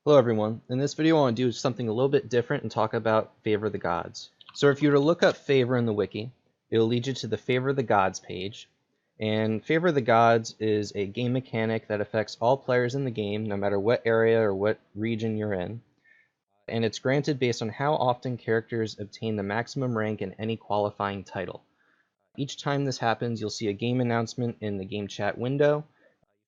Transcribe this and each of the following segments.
Hello everyone. In this video I want to do something a little bit different and talk about Favor of the Gods. So if you were to look up Favor in the wiki, it will lead you to the Favor of the Gods page. And Favor of the Gods is a game mechanic that affects all players in the game, no matter what area or what region you're in. And it's granted based on how often characters obtain the maximum rank in any qualifying title. Each time this happens, you'll see a game announcement in the game chat window.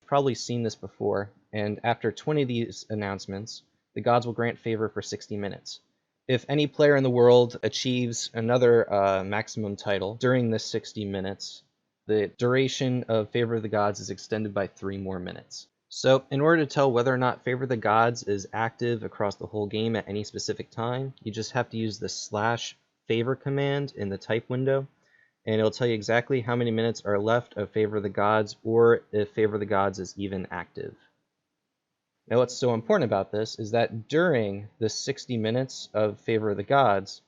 You've probably seen this before, and after 20 of these announcements, the gods will grant favor for 60 minutes. If any player in the world achieves another maximum title during this 60 minutes, the duration of Favor of the Gods is extended by 3 more minutes. So in order to tell whether or not Favor of the Gods is active across the whole game at any specific time, you just have to use the /favor command in the type window, and it'll tell you exactly how many minutes are left of Favor of the Gods, or if Favor of the Gods is even active. Now what's so important about this is that during the 60 minutes of Favor of the Gods,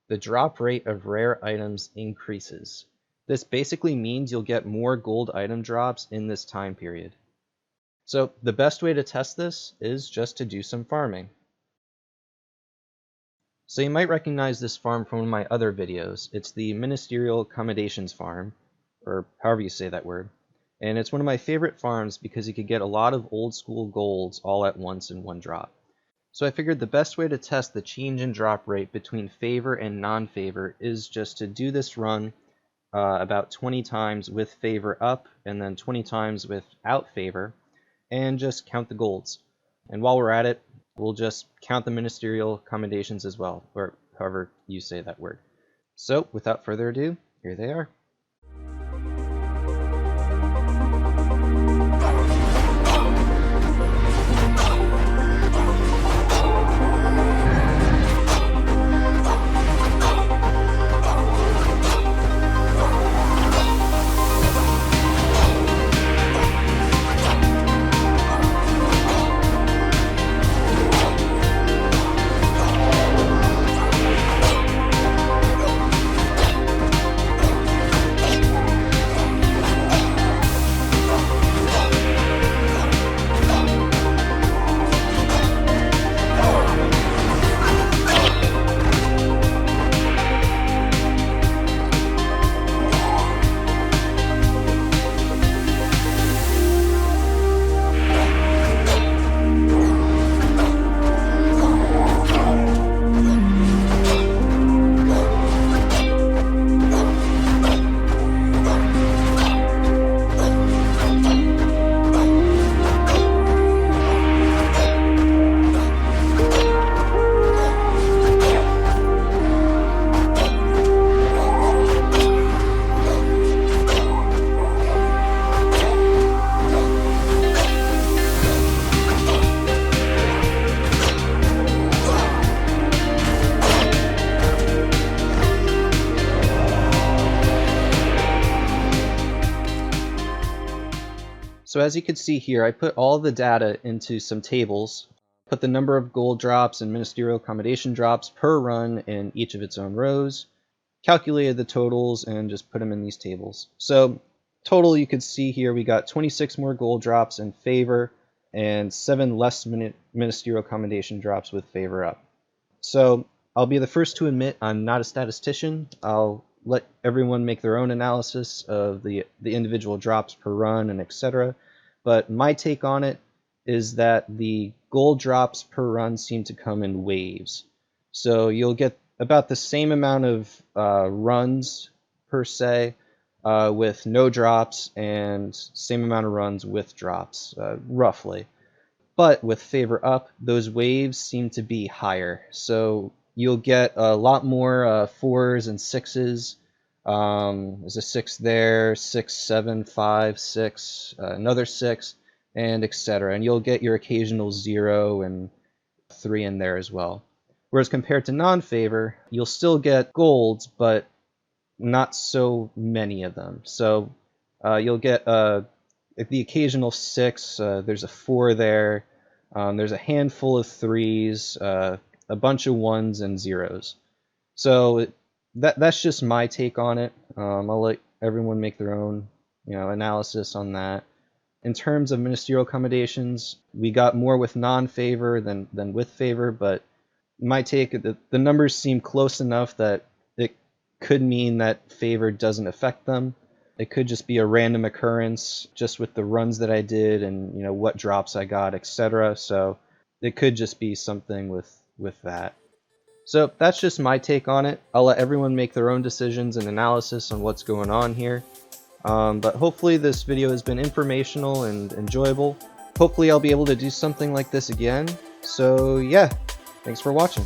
the drop rate of rare items increases. This basically means you'll get more gold item drops in this time period. So the best way to test this is just to do some farming. So you might recognize this farm from one of my other videos. It's the Ministerial Accommodations farm, or however you say that word. And it's one of my favorite farms because you could get a lot of old school golds all at once in one drop. So I figured the best way to test the change in drop rate between favor and non-favor is just to do this run about 20 times with favor up and then 20 times without favor, and just count the golds. And while we're at it, we'll just count the ministerial accommodations as well, or however you say that word. So without further ado, here they are. So as you can see here, I put all the data into some tables, put the number of gold drops and ministerial accommodation drops per run in each of its own rows, calculated the totals, and just put them in these tables. So total, you can see here, we got 26 more gold drops in favor and 7 less ministerial accommodation drops with favor up. So I'll be the first to admit I'm not a statistician. I'll let everyone make their own analysis of the individual drops per run and etc. But my take on it is that the gold drops per run seem to come in waves. So you'll get about the same amount of runs per se with no drops, and same amount of runs with drops, roughly. But with favor up, those waves seem to be higher. So you'll get a lot more 4s and 6s. There's a 6 there, 6, 7, 5, 6, another 6, and etc. And you'll get your occasional 0 and 3 in there as well. Whereas compared to non-favor, you'll still get golds, but not so many of them. So you'll get the occasional 6, there's a 4 there, there's a handful of 3s, a bunch of 1s and 0s. So that's just my take on it. I'll let everyone make their own analysis on that. In terms of ministerial accommodations, we got more with non-favor than with favor, but my take, the numbers seem close enough that it could mean that favor doesn't affect them. It could just be a random occurrence just with the runs that I did and what drops I got, etc. So it could just be something with that. So that's just my take on it. I'll let everyone make their own decisions and analysis on what's going on here. But hopefully this video has been informational and enjoyable. Hopefully I'll be able to do something like this again. So yeah, thanks for watching.